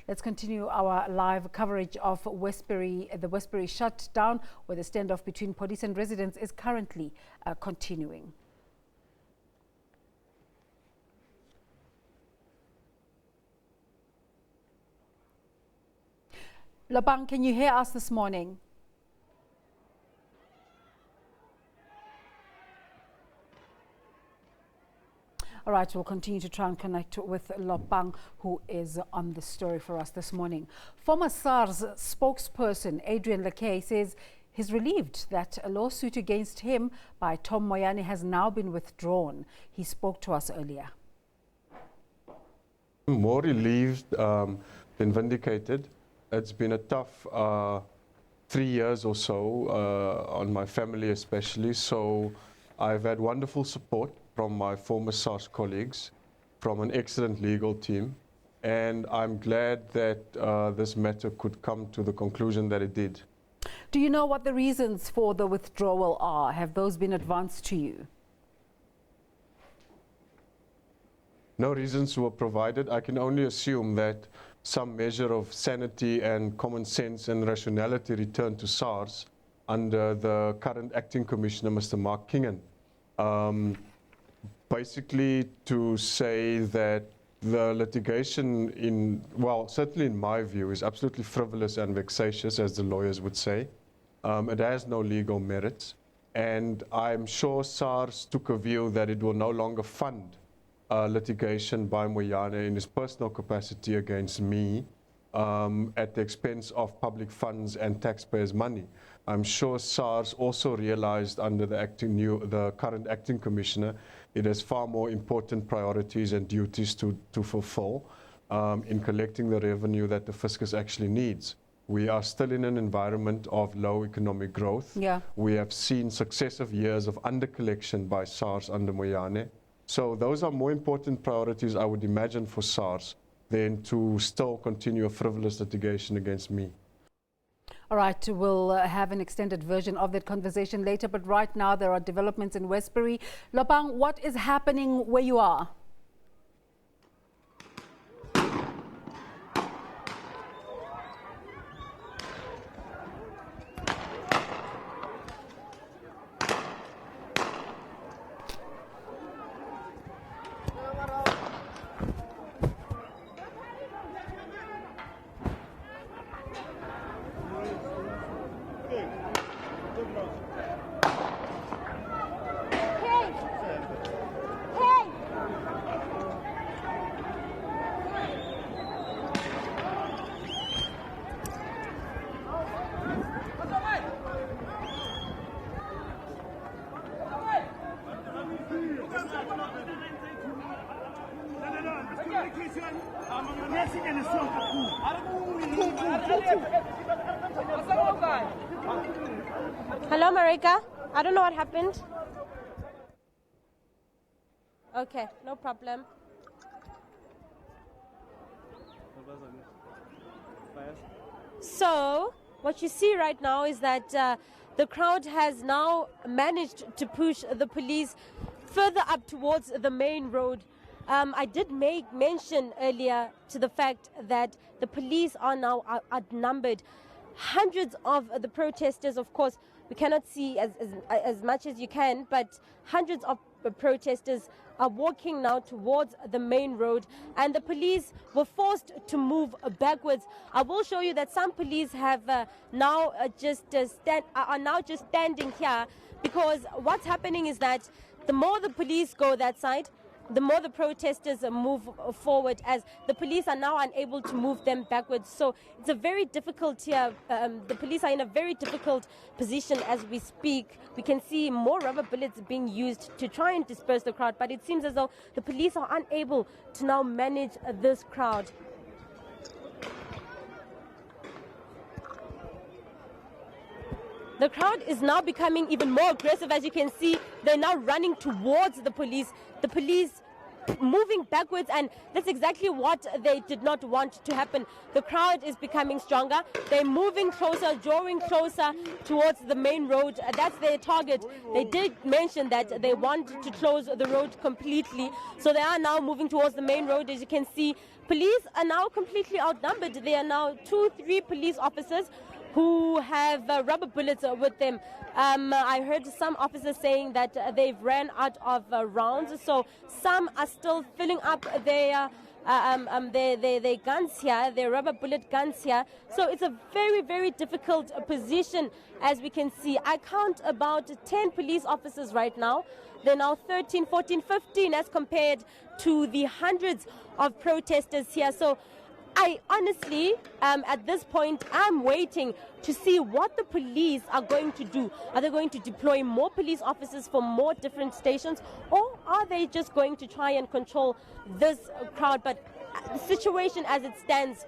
Let's continue our live coverage of Westbury, the Westbury shutdown, where the standoff between police and residents is currently continuing. Lopang, can you hear us this morning? All right, we'll continue to try and connect with Lopang, who is on the story for us this morning. Former SARS spokesperson Adrian Lakay says he's relieved that a lawsuit against him by Tom Moyane has now been withdrawn. He spoke to us earlier. More relieved than vindicated. It's been a tough 3 years or so on my family especially. So I've had wonderful support from my former SARS colleagues, from an excellent legal team, and I'm glad that this matter could come to the conclusion that it did. Do you know what the reasons for the withdrawal are? Have those been advanced to you? No reasons were provided. I can only assume that some measure of sanity and common sense and rationality returned to SARS under the current acting commissioner, Mr. Mark Kingan. Basically to say that the litigation certainly in my view, is absolutely frivolous and vexatious, as the lawyers would say. It has no legal merits. And I'm sure SARS took a view that it will no longer fund litigation by Moyane in his personal capacity against me at the expense of public funds and taxpayers' money. I'm sure SARS also realized under the current acting commissioner, it has far more important priorities and duties to fulfill in collecting the revenue that the fiscus actually needs. We are still in an environment of low economic growth. Yeah. We have seen successive years of under-collection by SARS under Moyane. So those are more important priorities, I would imagine, for SARS than to still continue a frivolous litigation against me. All right, we'll have an extended version of that conversation later, but right now there are developments in Westbury. Lopang, what is happening where you are? Hello, Marika. I don't know what happened. Okay, no problem. So, what you see right now is that the crowd has now managed to push the police further up towards the main road. I did make mention earlier to the fact that the police are now outnumbered. Hundreds of the protesters, of course, we cannot see as much as you can, but hundreds of protesters are walking now towards the main road, and the police were forced to move backwards. I will show you that some police have now just standing here, because what's happening is that the more the police go that side, the more the protesters move forward, as the police are now unable to move them backwards. So it's a very difficult here. The police are in a very difficult position as we speak. We can see more rubber bullets being used to try and disperse the crowd, but it seems as though the police are unable to now manage this crowd. The crowd is now becoming even more aggressive. As you can see, they're now running towards the police. The police moving backwards, and that's exactly what they did not want to happen. The crowd is becoming stronger. They're moving closer, drawing closer towards the main road. That's their target. They did mention that they want to close the road completely. So they are now moving towards the main road. As you can see, police are now completely outnumbered. There are now 2-3 police officers who have rubber bullets with them. I heard some officers saying that they've ran out of rounds, so some are still filling up their guns here, their rubber bullet guns here. So it's a very, very difficult position, as we can see. I count about 10 police officers right now. They're now 13, 14, 15 as compared to the hundreds of protesters here. So I honestly, at this point, I'm waiting to see what the police are going to do. Are they going to deploy more police officers for more different stations, or are they just going to try and control this crowd? But the situation as it stands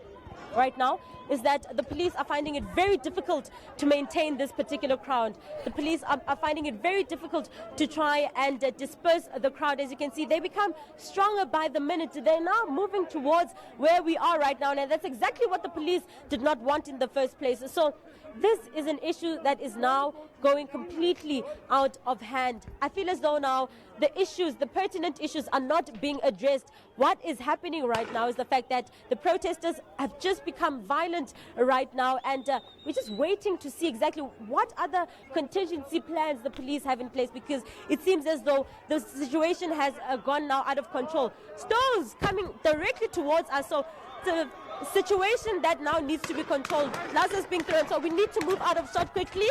right now is that the police are finding it very difficult to maintain this particular crowd. The police are finding it very difficult to try and disperse the crowd. As you can see, they become stronger by the minute. They're now moving towards where we are right now, and that's exactly what the police did not want in the first place. So this is an issue that is now going completely out of hand. I feel as though now the pertinent issues are not being addressed. What is happening right now is the fact that the protesters have just become violent right now, and we're just waiting to see exactly what other contingency plans the police have in place, because it seems as though the situation has gone now out of control. Stones coming directly towards us, so the situation that now needs to be controlled. Glass is being thrown, so we need to move out of shot quickly.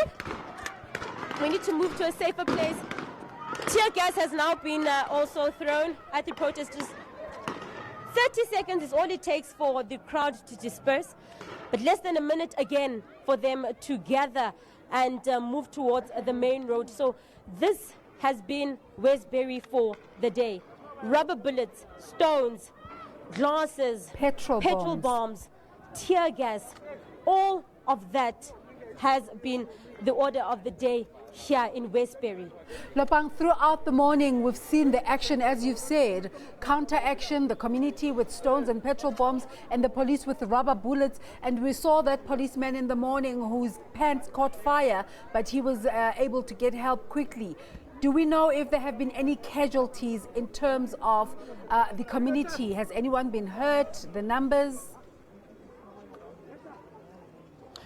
We need to move to a safer place. Tear gas has now been also thrown at the protesters. 30 seconds is all it takes for the crowd to disperse, but less than a minute again for them to gather and move towards the main road. So this has been Westbury for the day. Rubber bullets, stones, glasses, petrol bombs, tear gas, all of that has been the order of the day here in Westbury. Lopang, throughout the morning, we've seen the action, as you've said, counter-action, the community with stones and petrol bombs, and the police with rubber bullets. And we saw that policeman in the morning whose pants caught fire, but he was able to get help quickly. Do we know if there have been any casualties in terms of the community? Has anyone been hurt? The numbers?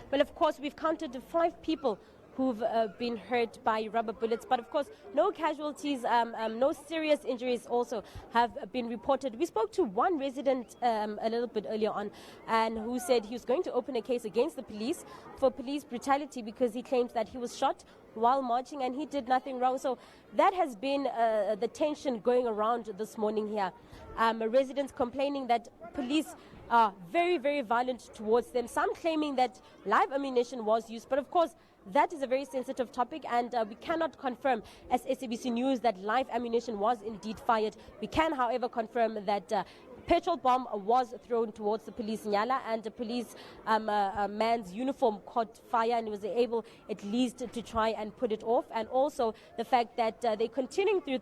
Well, of course, we've counted 5 people who've been hurt by rubber bullets, but of course no casualties, no serious injuries also have been reported. We spoke to one resident a little bit earlier on, and who said he was going to open a case against the police for police brutality because he claims that he was shot while marching and he did nothing wrong. So that has been the tension going around this morning here. Residents complaining that police are very, very violent towards them. Some claiming that live ammunition was used, but of course that is a very sensitive topic, and we cannot confirm as SABC News that live ammunition was indeed fired. We can, however, confirm that petrol bomb was thrown towards the police nyala, and the police man's uniform caught fire and was able at least to try and put it off. And also the fact that they continuing to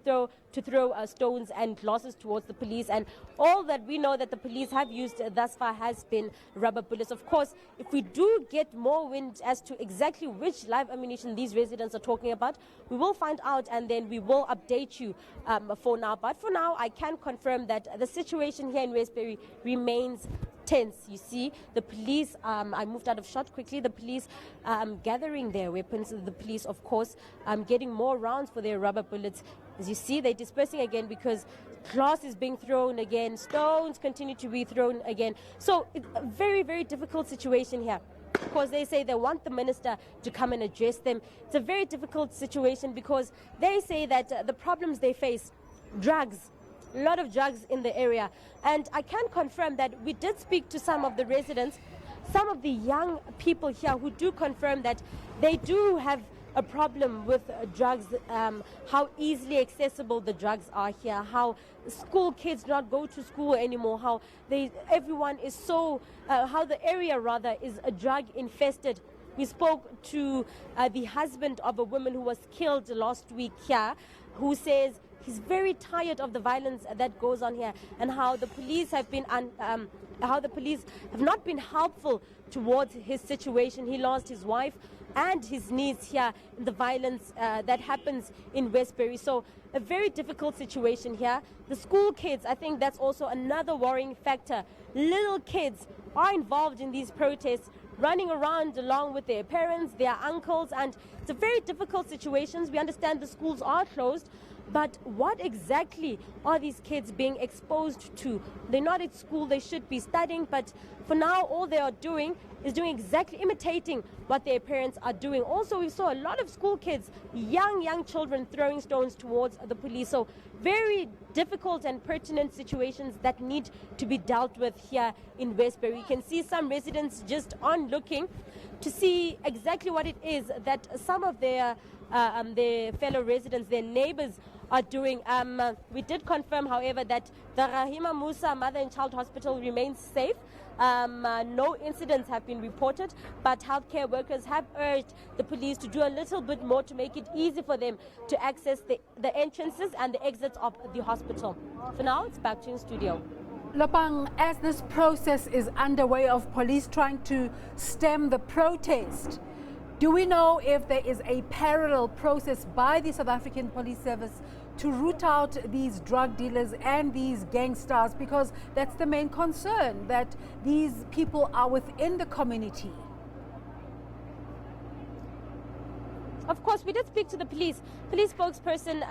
throw stones and glasses towards the police, and all that we know that the police have used thus far has been rubber bullets. Of course, if we do get more wind as to exactly which live ammunition these residents are talking about, we will find out and then we will update you for now. But for now, I can confirm that the situation here in Westbury remains tense. You see, the police, I moved out of shot quickly, the police gathering their weapons, the police, of course, getting more rounds for their rubber bullets. As you see, they're dispersing again because glass is being thrown again, stones continue to be thrown again. So it's a very, very difficult situation here. Of course, they say they want the minister to come and address them. It's a very difficult situation because they say that the problems they face, drugs, a lot of drugs in the area. And I can confirm that we did speak to some of the residents, some of the young people here who do confirm that they do have a problem with drugs, how easily accessible the drugs are here, how school kids not go to school anymore, how everyone is so, how the area rather is drug infested. We spoke to the husband of a woman who was killed last week here, who says he's very tired of the violence that goes on here, and how the police have been not been helpful towards his situation. He lost his wife and his niece here in the violence that happens in Westbury. So a very difficult situation here. The school kids, I think that's also another worrying factor. Little kids are involved in these protests, running around along with their parents, their uncles, and it's a very difficult situation. We understand the schools are closed, but what exactly are these kids being exposed to? They're not at school, they should be studying, but for now all they are doing is imitating what their parents are doing. Also, we saw a lot of school kids, young children throwing stones towards the police. So very difficult and pertinent situations that need to be dealt with here in Westbury. You can see some residents just on looking to see exactly what it is that some of their fellow residents, their neighbors, are doing. We did confirm, however, that the Rahima Musa Mother and Child Hospital remains safe. No incidents have been reported, but healthcare workers have urged the police to do a little bit more to make it easy for them to access the entrances and the exits of the hospital. For now, it's back to you in studio. Lopang, as this process is underway of police trying to stem the protest, do we know if there is a parallel process by the South African Police Service to root out these drug dealers and these gangsters? Because that's the main concern, that these people are within the community. Of course, we did speak to the police. Police spokesperson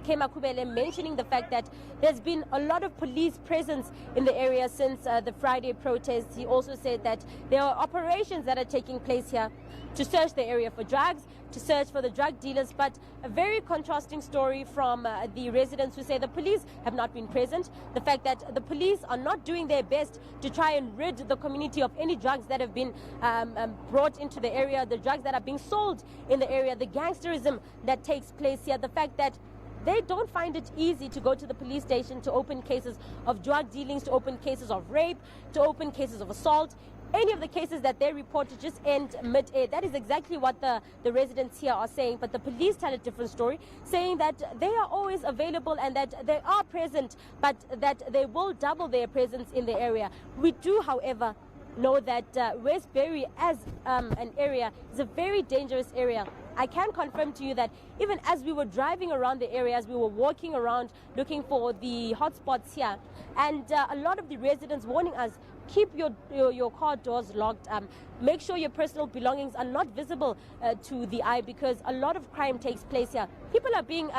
Kema Kubele mentioning the fact that there's been a lot of police presence in the area since the Friday protests. He also said that there are operations that are taking place here to search the area for drugs, to search for the drug dealers, but a very contrasting story from the residents who say the police have not been present. The fact that the police are not doing their best to try and rid the community of any drugs that have been brought into the area, the drugs that are being sold in the area, the gangsterism that takes place here, the fact that they don't find it easy to go to the police station to open cases of drug dealings, to open cases of rape, to open cases of assault. Any of the cases that they report to just end mid-air. That is exactly what the residents here are saying. But the police tell a different story, saying that they are always available and that they are present, but that they will double their presence in the area. We do, however, know that Westbury as an area is a very dangerous area. I can confirm to you that even as we were driving around the area, as we were walking around looking for the hotspots here, and a lot of the residents warning us, keep your car doors locked, make sure your personal belongings are not visible to the eye, because a lot of crime takes place here. People are being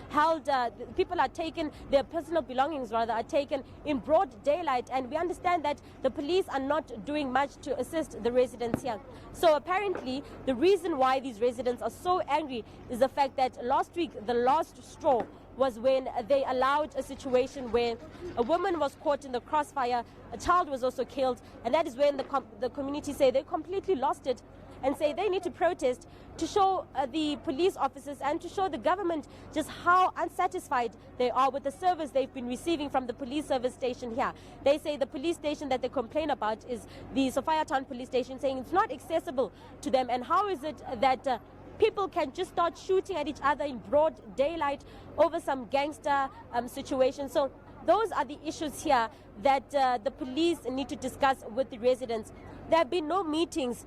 held, people are taken, their personal belongings rather are taken in broad daylight, and we understand that the police are not doing much to assist the residents here. So apparently the reason why these residents are so angry is the fact that last week the last straw was when they allowed a situation where a woman was caught in the crossfire, a child was also killed, and that is when the community say they completely lost it and say they need to protest to show the police officers and to show the government just how unsatisfied they are with the service they've been receiving from the police service station here. They say the police station that they complain about is the Sophia Town police station, saying it's not accessible to them, and how is it that people can just start shooting at each other in broad daylight over some gangster situation. So those are the issues here that the police need to discuss with the residents. There have been no meetings,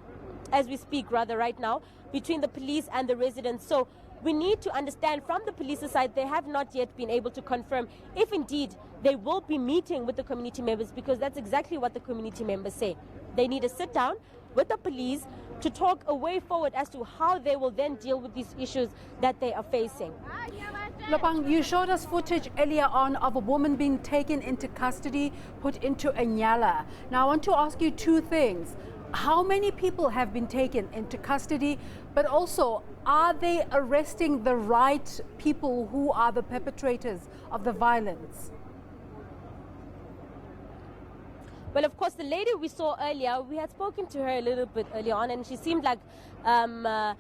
as we speak rather right now, between the police and the residents. So we need to understand from the police's side, they have not yet been able to confirm if indeed they will be meeting with the community members, because that's exactly what the community members say. They need to sit down with the police to talk a way forward as to how they will then deal with these issues that they are facing. Lopang, you showed us footage earlier on of a woman being taken into custody, put into a nyala. Now I want to ask you two things. How many people have been taken into custody, but also are they arresting the right people who are the perpetrators of the violence? Well, of course, the lady we saw earlier, we had spoken to her a little bit earlier on, and she seemed like a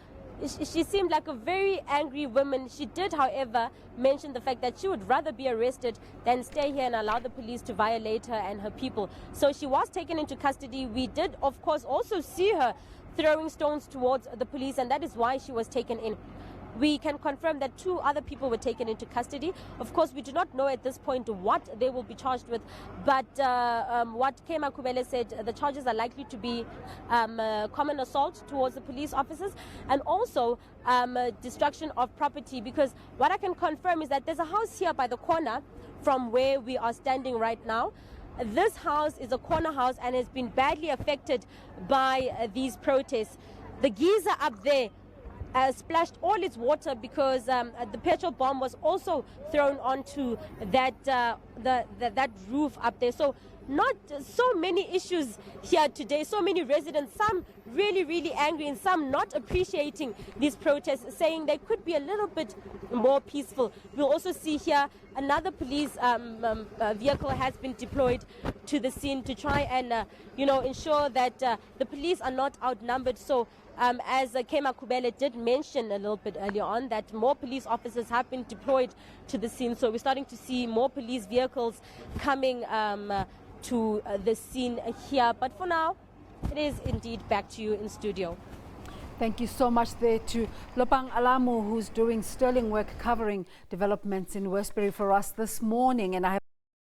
very angry woman. She did, however, mention the fact that she would rather be arrested than stay here and allow the police to violate her and her people. So she was taken into custody. We did, of course, also see her throwing stones towards the police, and that is why she was taken in. We can confirm that 2 other people were taken into custody. Of course, we do not know at this point what they will be charged with, but what Kema Kubele said, the charges are likely to be common assault towards the police officers and also destruction of property, because what I can confirm is that there's a house here by the corner from where we are standing right now. This house is a corner house and has been badly affected by these protests. The geyser up there splashed all its water because the petrol bomb was also thrown onto that that roof up there. So not so many issues here today, so many residents, some really angry and some not appreciating these protests, saying they could be a little bit more peaceful. We'll also see here another police vehicle has been deployed to the scene to try and ensure that the police are not outnumbered. So as Kema Kubele did mention a little bit earlier on, that more police officers have been deployed to the scene. So we're starting to see more police vehicles coming to the scene here. But for now, it is indeed back to you in studio. Thank you so much there to Lopang Alamu, who's doing sterling work covering developments in Westbury for us this morning. And I have